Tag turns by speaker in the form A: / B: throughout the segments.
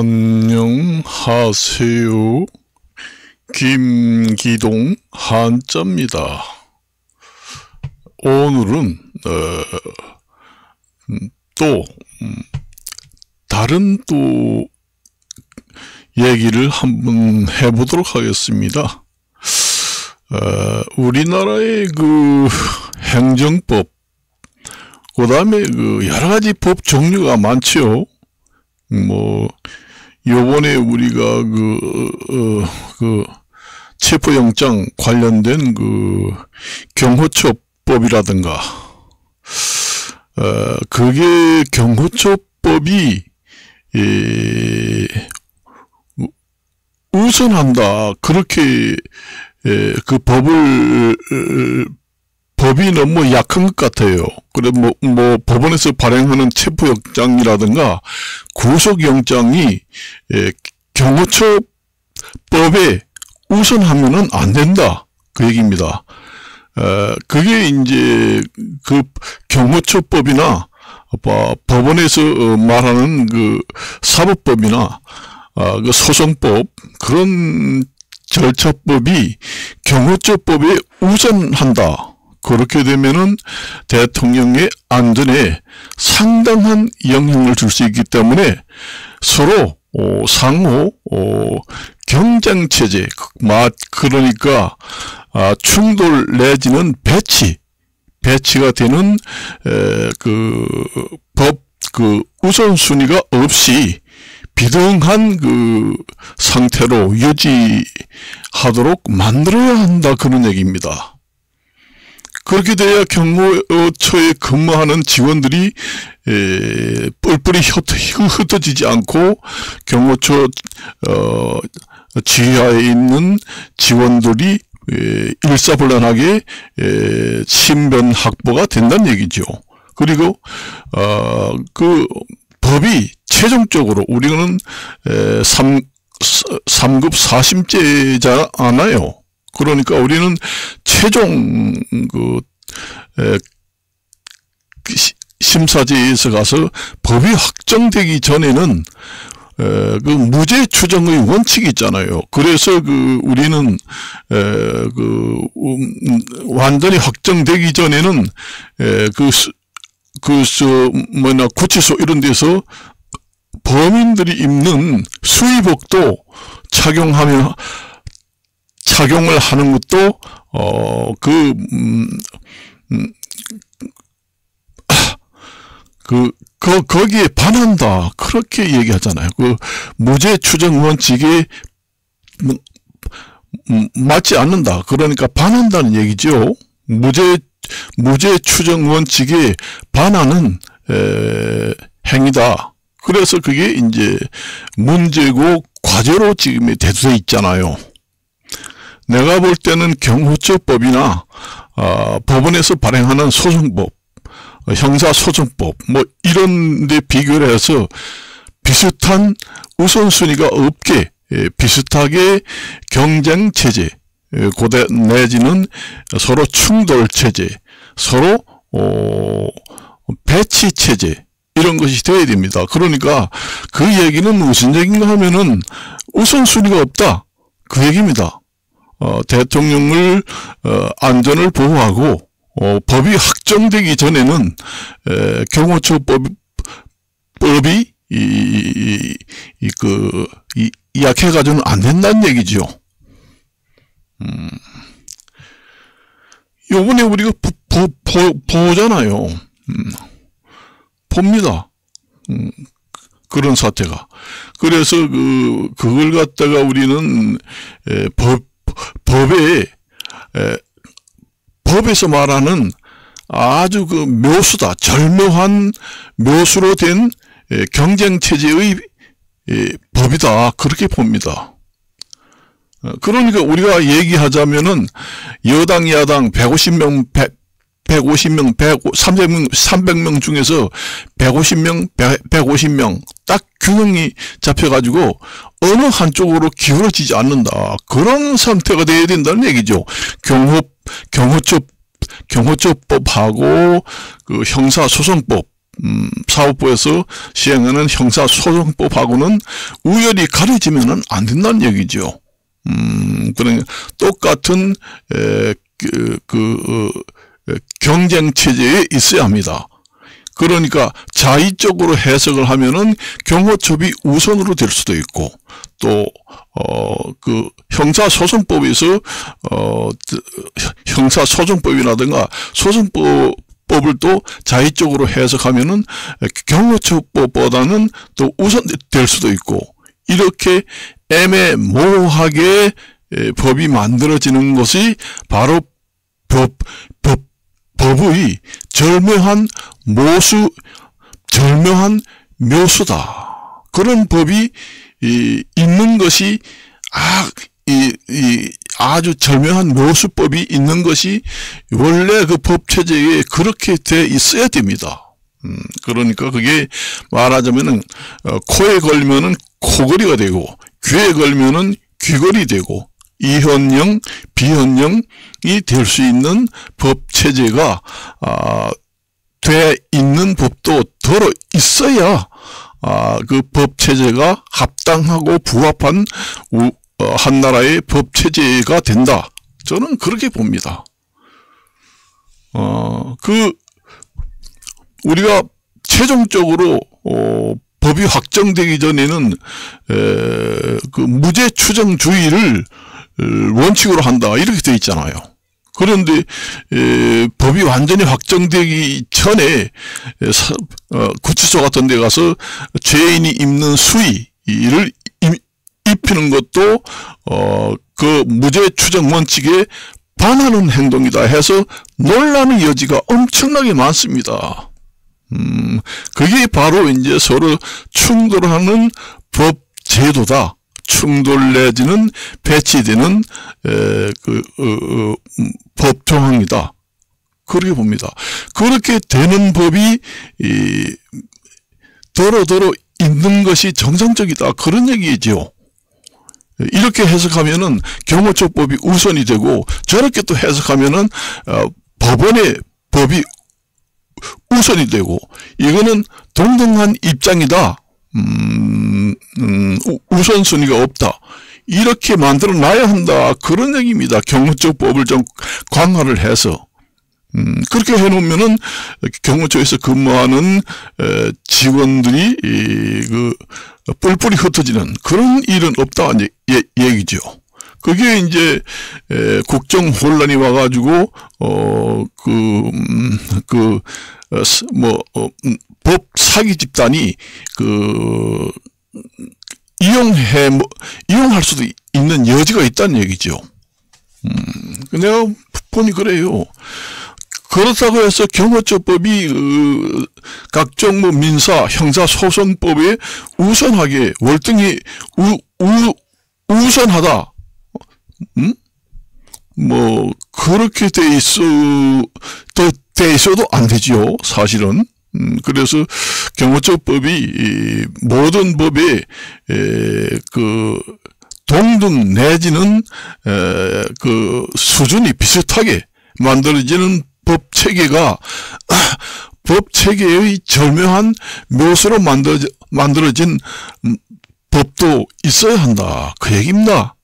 A: 안녕하세요. 김기동 한자입니다. 오늘은 다른 얘기를 한번 해보도록 하겠습니다. 우리나라의 그 행정법, 그 다음에 그 여러가지 법 종류가 많죠. 요번에 우리가 체포영장 관련된 경호처법이라든가, 그게 경호처법이, 우선한다. 그렇게, 법이 너무 약한 것 같아요. 그래, 법원에서 발행하는 체포영장이라든가, 구속영장이, 경호처법에 우선하면은 안 된다. 그 얘기입니다. 그게 이제, 경호처법이나, 법원에서 말하는 사법법이나, 소송법, 그런 절차법이 경호처법에 우선한다. 그렇게 되면은 대통령의 안전에 상당한 영향을 줄 수 있기 때문에 서로 상호 경쟁체제, 그러니까 충돌 내지는 배치가 되는 우선순위가 없이 비등한 상태로 유지하도록 만들어야 한다, 그런 얘기입니다. 그렇게 돼야 경호처에 근무하는 직원들이 뿔뿔이 흩어지지 않고 경호처 지하에 있는 직원들이 일사불란하게 신변 확보가 된다는 얘기죠. 그리고 법이 최종적으로 우리는 3급 4심죄잖아요. 그러니까 우리는 최종 심사지에서 가서 법이 확정되기 전에는 무죄 추정의 원칙이 있잖아요. 그래서 우리는 완전히 확정되기 전에는 구치소 이런 데서 범인들이 입는 수의복도 착용을 하는 것도 거기에 반한다, 그렇게 얘기하잖아요. 무죄 추정 원칙에 맞지 않는다. 그러니까 반한다는 얘기죠. 무죄 추정 원칙에 반하는 행위다. 그래서 그게 이제 문제고 과제로 지금 대두돼 있잖아요. 내가 볼 때는 경호처법이나 법원에서 발행하는 소송법, 형사소송법 이런 데 비교를 해서 비슷한 우선순위가 없게 비슷하게 경쟁체제, 내지는 서로 충돌체제, 서로 배치체제, 이런 것이 되어야 됩니다. 그러니까 그 얘기는 무슨 얘기인가 하면은 우선순위가 없다, 그 얘기입니다. 대통령을 안전을 보호하고 법이 확정되기 전에는 경호처법이 약해가지고는 안 된다는 얘기죠. 요번에 우리가 보잖아요. 봅니다. 그런 사태가. 그래서 그걸 갖다가 우리는 법에서 말하는 아주 묘수다, 절묘한 묘수로 된 경쟁체제의 법이다, 그렇게 봅니다. 그러니까 우리가 얘기하자면은 여당 야당 150명 300명 중에서 150명 딱 균형이 잡혀가지고 어느 한쪽으로 기울어지지 않는다, 그런 상태가 돼야 된다는 얘기죠. 경호처법하고 형사소송법, 사법부에서 시행하는 형사소송법하고는 우열이 가려지면은 안 된다는 얘기죠. 그러니까 똑같은 경쟁 체제에 있어야 합니다. 그러니까 자의적으로 해석을 하면은 경호처비 우선으로 될 수도 있고, 또 형사소송법에서 형사소송법이라든가 소송법을 또 자의적으로 해석하면은 경호처법보다는 또 우선될 수도 있고, 이렇게 애매모호하게 법이 만들어지는 것이 바로 법의 절묘한 묘수다. 그런 법이 있는 것이 아주 절묘한 묘수법이 있는 것이 원래 그 법체제에 그렇게 돼 있어야 됩니다. 그러니까 그게 말하자면은 코에 걸면은 코걸이가 되고, 귀에 걸면은 귀걸이 되고, 이현령, 비현령이 될 수 있는 법체제가 돼 있는 법도 들어 있어야 그 법체제가 합당하고 부합한 한 나라의 법체제가 된다. 저는 그렇게 봅니다. 우리가 최종적으로 법이 확정되기 전에는 그 무죄 추정주의를 원칙으로 한다, 이렇게 되어 있잖아요. 그런데 법이 완전히 확정되기 전에 구치소 같은 데 가서 죄인이 입는 수의를 입히는 것도 그 무죄 추정 원칙에 반하는 행동이다 해서 논란의 여지가 엄청나게 많습니다. 그게 바로 이제 서로 충돌하는 법 제도다. 충돌 내지는 배치되는 법 조항이다. 그렇게 봅니다. 그렇게 되는 법이 더러더러 있는 것이 정상적이다, 그런 얘기죠. 이렇게 해석하면은 경호처법이 우선이 되고, 저렇게 또 해석하면은 법원의 법이 우선이 되고, 이거는 동등한 입장이다. 우선순위가 없다. 이렇게 만들어 놔야 한다, 그런 얘기입니다. 경호처법을 좀 강화를 해서. 그렇게 해놓으면은 경호처에서 근무하는 직원들이 뿔뿔이 흩어지는 그런 일은 없다, 얘기죠. 그게 이제 국정 혼란이 와가지고 법 사기 집단이 이용할 수도 있는 여지가 있다는 얘기죠. 내가 보니 그래요. 그렇다고 해서 경호처법이 각종 민사, 형사 소송법에 우선하게 월등히 우선하다. 그렇게 돼 있어도 안 되지요, 사실은. 그래서 경호처법이 모든 법에 동등 내지는 수준이 비슷하게 만들어지는 법체계가 법체계의 절묘한 묘수로 만들어진 법도 있어야 한다, 그 얘기입니다.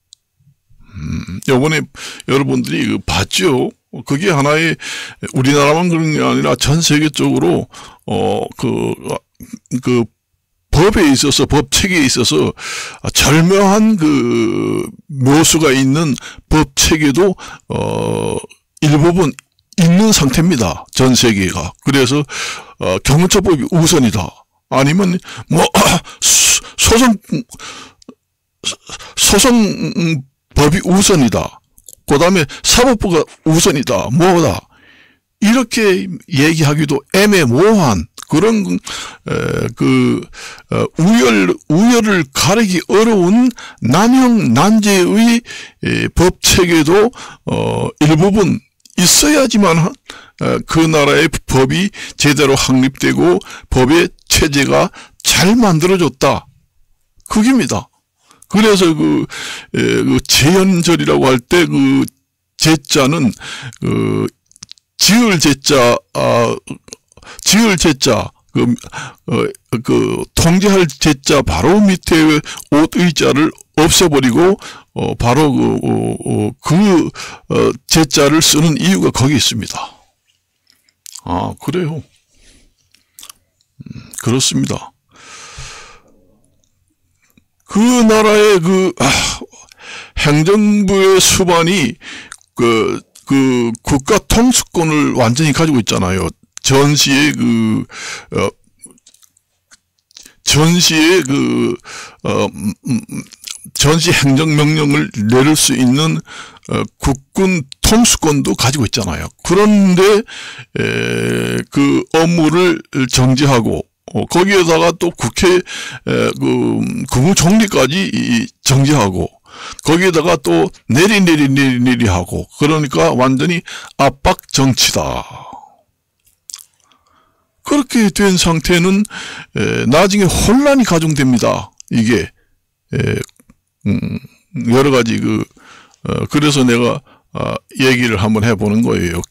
A: 요번에 여러분들이 봤죠? 그게 하나의 우리나라만 그런 게 아니라 전 세계적으로 법에 있어서, 법 체계에 있어서 절묘한 묘수가 있는 법 체계도 일부분 있는 상태입니다, 전 세계가. 그래서 경호처법이 우선이다, 아니면 소송법이 우선이다, 그 다음에 사법부가 우선이다, 뭐다, 이렇게 얘기하기도 애매모호한 그런 우열을 가리기 어려운 난형난제의 법 체계도 일부분 있어야지만 그 나라의 법이 제대로 확립되고 법의 체제가 잘 만들어졌다, 그깁니다. 그래서 재현절이라고 할 때 제자는 지을 제자 통제할 제자 바로 밑에 옷의자를 없애버리고, 바로 제자를 쓰는 이유가 거기 있습니다. 아, 그래요. 그렇습니다. 그 나라의 행정부의 수반이 국가 통수권을 완전히 가지고 있잖아요. 전시의 전시 행정명령을 내릴 수 있는 국군 통수권도 가지고 있잖아요. 그런데 그 업무를 정지하고 거기에다가 또 국회 국무총리까지 정지하고 거기에다가 또 내리 하고, 그러니까 완전히 압박 정치다. 그렇게 된 상태는 나중에 혼란이 가중됩니다. 이게 여러 가지 그래서 내가 얘기를 한번 해보는 거예요.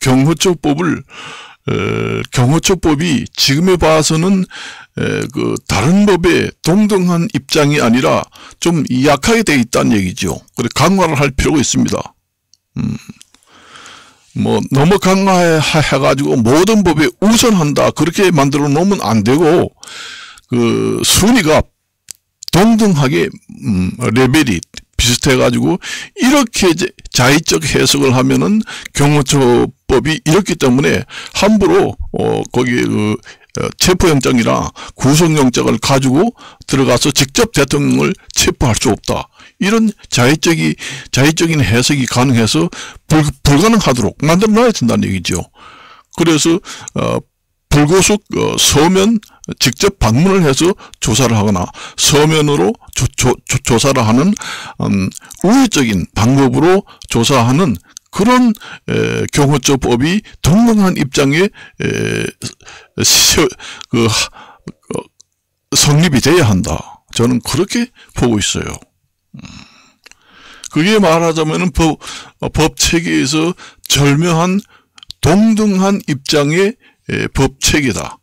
A: 경호처법이 지금에 봐서는 다른 법에 동등한 입장이 아니라 좀 약하게 되어 있다는 얘기죠. 그래 강화를 할 필요가 있습니다. 너무 강화해가지고 모든 법에 우선한다 그렇게 만들어 놓으면 안 되고, 순위가 동등하게 레벨이 비슷해가지고 이렇게 자의적 해석을 하면은 경호처법이 이렇기 때문에 함부로 거기에 체포영장이나 구속영장을 가지고 들어가서 직접 대통령을 체포할 수 없다. 이런 자의적인 해석이 가능해서 불가능하도록 만들어 놔야 된다는 얘기죠. 그래서 불구속 서면 직접 방문을 해서 조사를 하거나 서면으로 조사를 하는 우회적인 방법으로 조사하는 그런 경호처법이 동등한 입장에 성립이 돼야 한다. 저는 그렇게 보고 있어요. 그게 말하자면은 법 체계에서 절묘한 동등한 입장의 법 체계다.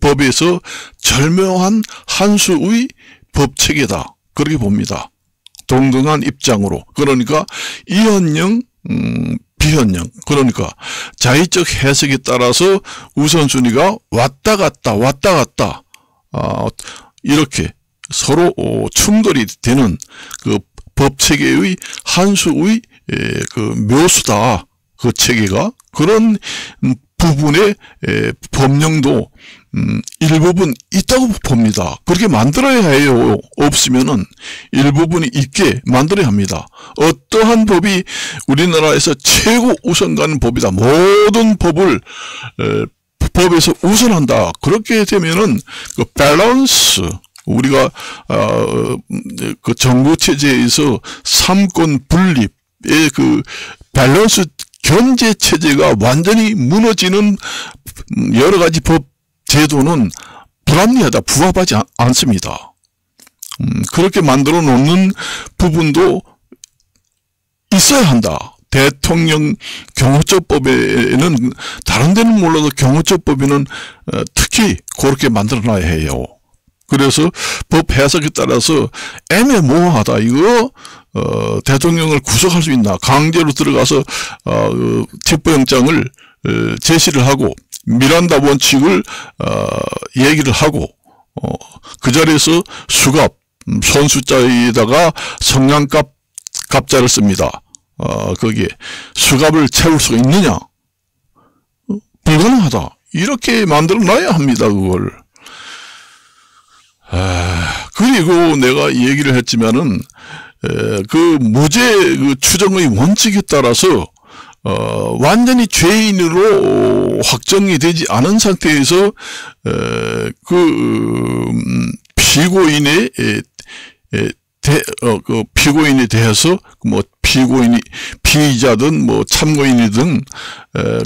A: 법에서 절묘한 한수의 법 체계다. 그렇게 봅니다. 동등한 입장으로. 그러니까 이현령, 비현령. 그러니까 자의적 해석에 따라서 우선순위가 왔다 갔다 이렇게 서로 충돌이 되는 법 체계의 한수의 묘수다. 그 체계가. 그런 부분의 법령도 일부분 있다고 봅니다. 그렇게 만들어야 해요. 없으면은 일부분이 있게 만들어야 합니다. 어떠한 법이 우리나라에서 최고 우선 가는 법이다. 모든 법을 법에서 우선한다. 그렇게 되면은 밸런스, 우리가 정부 체제에서 삼권 분립의 밸런스 견제 체제가 완전히 무너지는 여러 가지 법 제도는 불합리하다, 부합하지 않습니다. 그렇게 만들어 놓는 부분도 있어야 한다. 대통령 경호처법에는 다른 데는 몰라도 경호처법에는 특히 그렇게 만들어 놔야 해요. 그래서 법 해석에 따라서 애매모호하다. 이거 대통령을 구속할 수 있나, 강제로 들어가서 체포영장을 제시를 하고 미란다 원칙을 얘기를 하고 그 자리에서 수갑, 손수자에다가 성냥갑자를 씁니다. 거기에 수갑을 채울 수가 있느냐? 불가능하다. 이렇게 만들어 놔야 합니다. 그걸. 그리고 내가 얘기를 했지만은 무죄 추정의 원칙에 따라서 완전히 죄인으로 확정이 되지 않은 상태에서 피고인의 피고인에 대해서 피의자든 참고인이든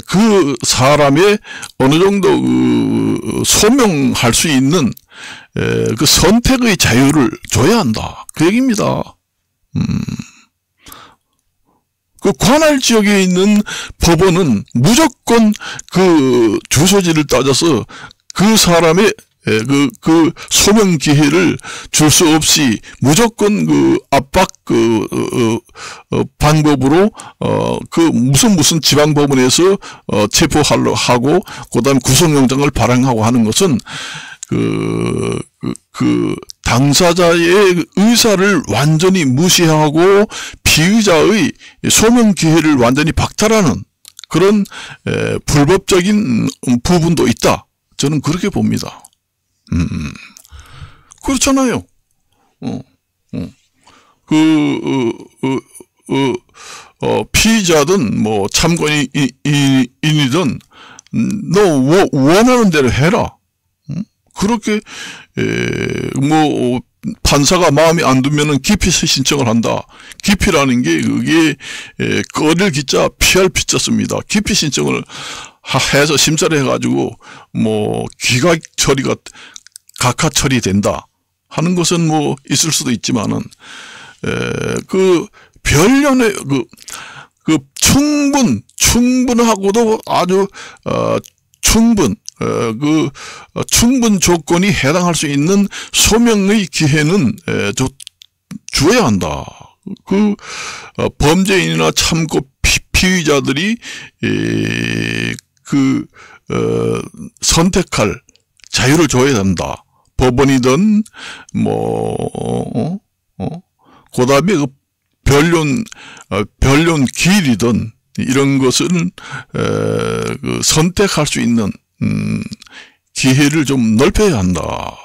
A: 그 사람의 어느 정도 소명할 수 있는 선택의 자유를 줘야 한다. 그 얘기입니다. 관할 지역에 있는 법원은 무조건 주소지를 따져서 그 사람의 그 소명 기회를 줄 수 없이 무조건 그 압박 방법으로 그 무슨 지방법원에서 체포하려 하고 그다음에 구속영장을 발행하고 하는 것은 그 당사자의 의사를 완전히 무시하고 피의자의 소명 기회를 완전히 박탈하는 그런 불법적인 부분도 있다. 저는 그렇게 봅니다. 그렇잖아요. 피의자든 뭐 참고인이든 너 원하는 대로 해라. 그렇게 뭐 판사가 마음에 안 들면은 기피 신청을 한다. 기피라는 게 그게 꺼릴 기자 피할 피자습니다. 기피 신청을 해서 심사를 해가지고 뭐 기각 처리가 각하 처리된다 하는 것은 뭐 있을 수도 있지만은 그 변론의 그 충분하고도 아주 충분 조건이 해당할 수 있는 소명의 기회는 주어야 한다. 그 범죄인이나 참고 피의자들이 선택할 자유를 줘야 한다. 법원이든 그다음에 그 변론 기일이든 이런 것은 선택할 수 있는 기회를 좀 넓혀야 한다.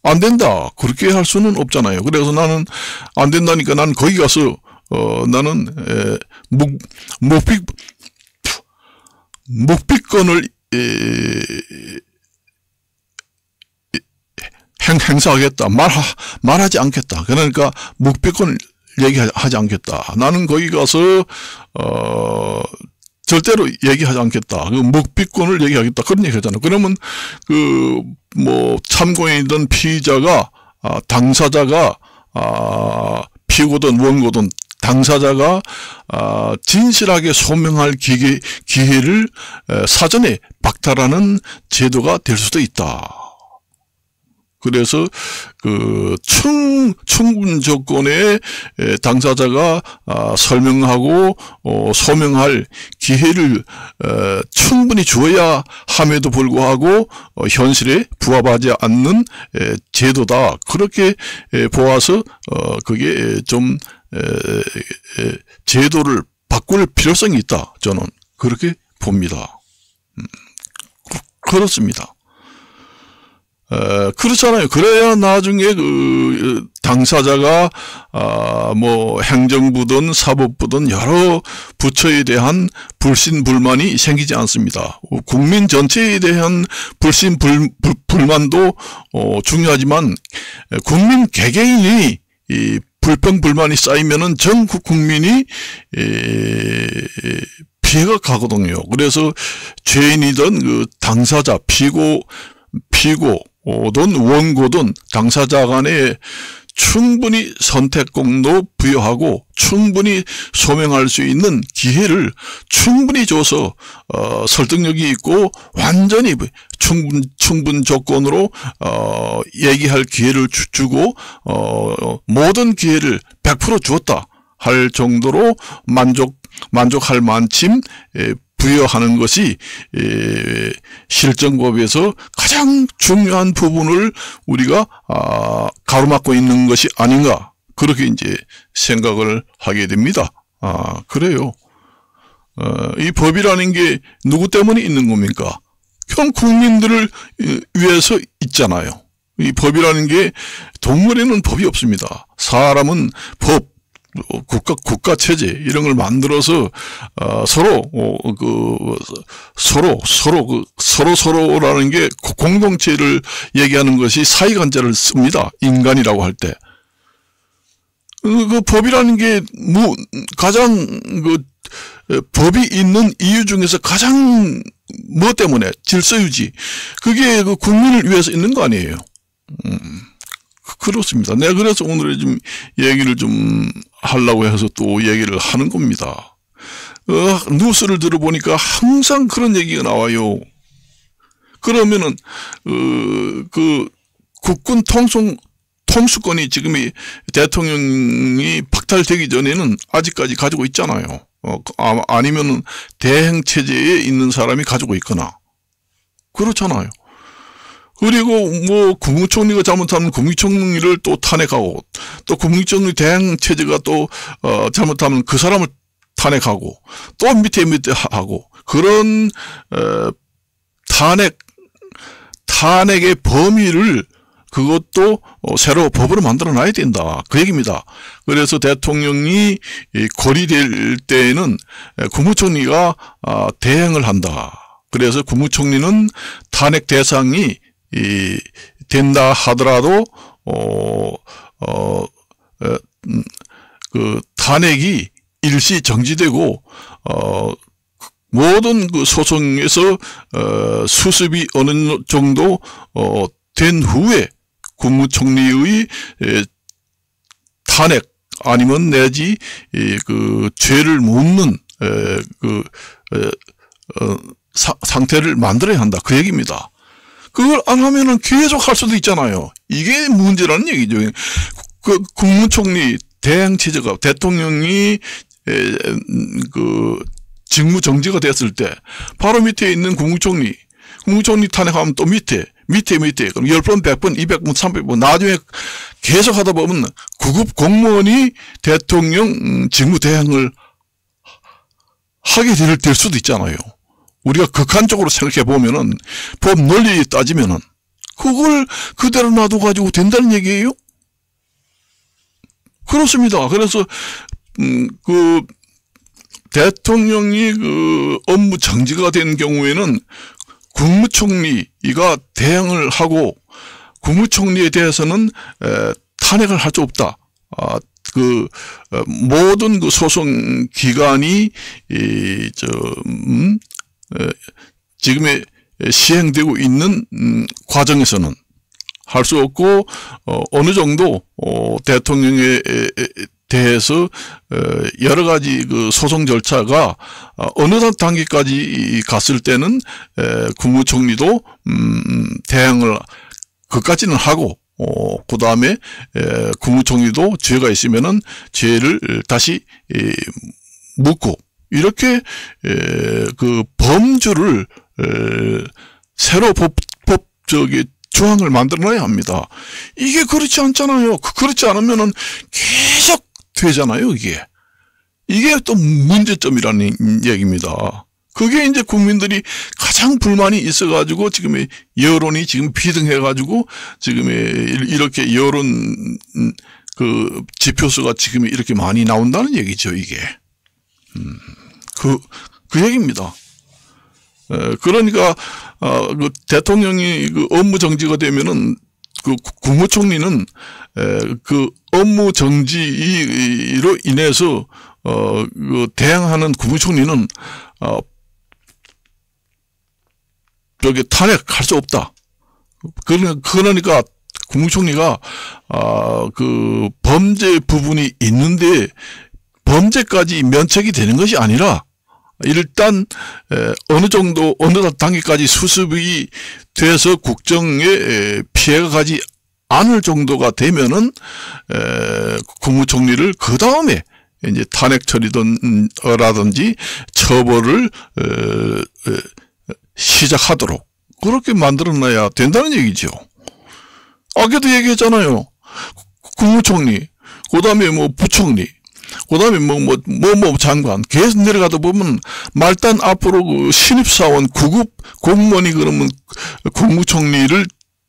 A: 안 된다. 그렇게 할 수는 없잖아요. 그래서 나는 안 된다니까 나는 거기 가서 나는 묵비권을 행사하겠다. 말하지 않겠다. 그러니까 묵비권을 얘기하지 않겠다. 나는 거기 가서 절대로 얘기하지 않겠다. 그 묵비권을 얘기하겠다. 그런 얘기 하잖아. 그러면 뭐 참고인이든 피의자가 당사자가 피고든 원고든 당사자가 진실하게 소명할 기회를 사전에 박탈하는 제도가 될 수도 있다. 그래서 그 충분 조건에 당사자가 설명하고 소명할 기회를 충분히 주어야 함에도 불구하고 현실에 부합하지 않는 제도다. 그렇게 보아서 그게 좀 제도를 바꿀 필요성이 있다. 저는 그렇게 봅니다. 그렇습니다. 그렇잖아요. 그래야 나중에 그 당사자가 뭐 행정부든 사법부든 여러 부처에 대한 불신불만이 생기지 않습니다. 국민 전체에 대한 불만도 중요하지만 국민 개개인이 이 불평불만이 쌓이면은 전국 국민이 피해가 가거든요. 그래서 죄인이든 그 당사자 피고든 원고든 당사자 간에 충분히 선택권도 부여하고 충분히 소명할 수 있는 기회를 충분히 줘서 설득력이 있고 완전히 충분 조건으로 얘기할 기회를 주고 모든 기회를 100% 주었다 할 정도로 만족할 만큼 부여하는 것이 실정법에서 가장 중요한 부분을 우리가 가로막고 있는 것이 아닌가 그렇게 이제 생각을 하게 됩니다. 그래요. 이 법이라는 게 누구 때문에 있는 겁니까? 현 국민들을 위해서 있잖아요. 이 법이라는 게 동물에는 법이 없습니다. 사람은 법 국가 체제 이런 걸 만들어서 서로라는 게 공동체를 얘기하는 것이 사이간자를 씁니다. 인간이라고 할 때. 그 법이라는 게 가장 법이 있는 이유 중에서 가장 뭐 때문에 질서유지 그게 그 국민을 위해서 있는 거 아니에요. 그렇습니다. 내가 그래서 오늘 좀 얘기를 좀 하려고 해서 또 얘기를 하는 겁니다. 뉴스를 들어보니까 항상 그런 얘기가 나와요. 그러면은 그 국군 통수권이 지금 이 대통령이 박탈되기 전에는 아직까지 가지고 있잖아요. 아니면은 대행 체제에 있는 사람이 가지고 있거나 그렇잖아요. 그리고 뭐 국무총리가 잘못하면 국무총리를 또 탄핵하고, 또 국무총리 대행 체제가 또 잘못하면 그 사람을 탄핵하고, 또 밑에 하고, 그런 탄핵의 범위를 그것도 새로 법으로 만들어 놔야 된다, 그 얘기입니다. 그래서 대통령이 고리될 때에는 국무총리가 대행을 한다. 그래서 국무총리는 탄핵 대상이 된다 하더라도 그 탄핵이 일시 정지되고 모든 그 소송에서 수습이 어느 정도 된 후에 국무총리의 탄핵 아니면 내지 그 죄를 묻는 상태를 만들어야 한다, 그 얘기입니다. 그걸 안 하면은 계속 할 수도 있잖아요. 이게 문제라는 얘기죠. 그 국무총리 대행 체제가 대통령이 그 직무 정지가 됐을 때 바로 밑에 있는 국무총리 탄핵하면 또 밑에 그럼 10번, 100번, 200번, 300번 나중에 계속 하다 보면 구급 공무원이 대통령 직무 대행을 하게 될 수도 있잖아요. 우리가 극한적으로 생각해 보면은, 법 논리 따지면은, 그걸 그대로 놔둬가지고 된다는 얘기예요? 그렇습니다. 그래서, 그, 대통령이 그 업무 정지가 된 경우에는 국무총리가 대행을 하고, 국무총리에 대해서는, 탄핵을 할 수 없다. 모든 그 소송 기간이, 지금의 시행되고 있는 과정에서는 할 수 없고, 어느 정도 대통령에 대해서 여러 가지 그 소송 절차가 어느 단계까지 갔을 때는 국무총리도 대행을 그까지는 하고, 그 다음에 국무총리도 죄가 있으면은 죄를 다시 묻고, 이렇게 그 범주를 새로 법적인 조항을 만들어놔야 합니다. 이게 그렇지 않잖아요. 그렇지 않으면은 계속 되잖아요, 이게 또 문제점이라는 얘기입니다. 그게 이제 국민들이 가장 불만이 있어가지고 지금 여론이 지금 비등해가지고 지금 이렇게 여론 그 지표수가 지금 이렇게 많이 나온다는 얘기죠, 이게. 그 얘기입니다. 그러니까, 그 대통령이 그 업무 정지가 되면은, 그 국무총리는, 그 업무 정지로 인해서, 그 대행하는 국무총리는, 저기 탄핵할 수 없다. 그러니까 국무총리가, 그 범죄 부분이 있는데, 범죄까지 면책이 되는 것이 아니라 일단 어느 정도 어느 단계까지 수습이 돼서 국정에 피해가 가지 않을 정도가 되면은 국무총리를 그 다음에 이제 탄핵 처리라든지 처벌을 시작하도록 그렇게 만들어놔야 된다는 얘기죠. 아까도 얘기했잖아요. 국무총리, 그 다음에 뭐 부총리, 그 다음에 뭐 장관, 계속 내려가다 보면, 말단 앞으로 그 신입사원, 구급 공무원이 그러면 국무총리를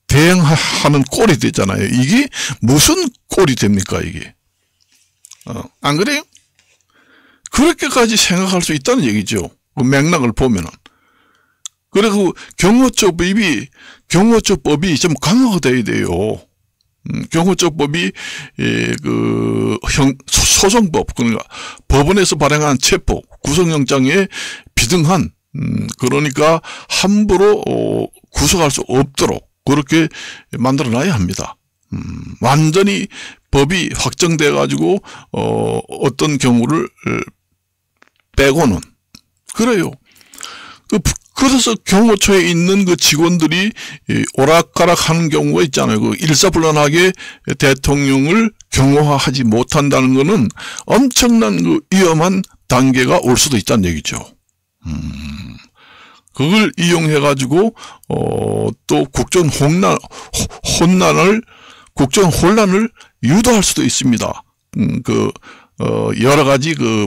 A: 대행하는 꼴이 되잖아요. 이게 무슨 꼴이 됩니까, 이게? 안 그래요? 그렇게까지 생각할 수 있다는 얘기죠. 그 맥락을 보면은. 그리고 경호처법이 좀 강화가 돼야 돼요. 경호처법이 소송법, 그러니까 법원에서 발행한 체포, 구속영장에 비등한 그러니까 함부로 구속할 수 없도록 그렇게 만들어놔야 합니다. 완전히 법이 확정돼 가지고 어떤 경우를 빼고는 그래요. 그래서 경호처에 있는 그 직원들이 오락가락 하는 경우가 있잖아요. 그 일사불란하게 대통령을 경호하지 못한다는 것은 엄청난 그 위험한 단계가 올 수도 있다는 얘기죠. 그걸 이용해가지고, 또 국정 혼란을 유도할 수도 있습니다. 여러 가지 그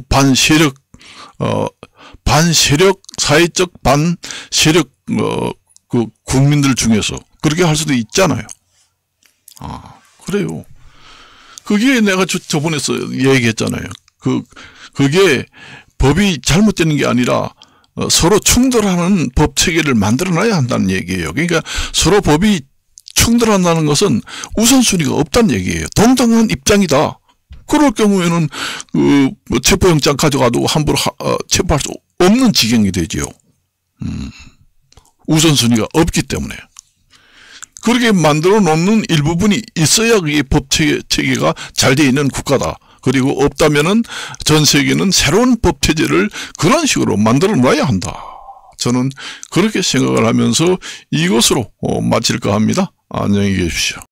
A: 사회적 반세력, 그 국민들 중에서 그렇게 할 수도 있잖아요. 그래요. 그게 내가 저번에서 얘기했잖아요. 그게 법이 잘못되는 게 아니라 서로 충돌하는 법 체계를 만들어놔야 한다는 얘기예요. 그러니까 서로 법이 충돌한다는 것은 우선순위가 없다는 얘기예요. 동등한 입장이다. 그럴 경우에는 체포영장 가져가도 함부로 체포할 수 없는 지경이 되지요. 우선순위가 없기 때문에. 그렇게 만들어 놓는 일부분이 있어야 그게 법 체계가 잘 돼 있는 국가다. 그리고 없다면은 전 세계는 새로운 법 체제를 그런 식으로 만들어 놔야 한다. 저는 그렇게 생각을 하면서 이것으로 마칠까 합니다. 안녕히 계십시오.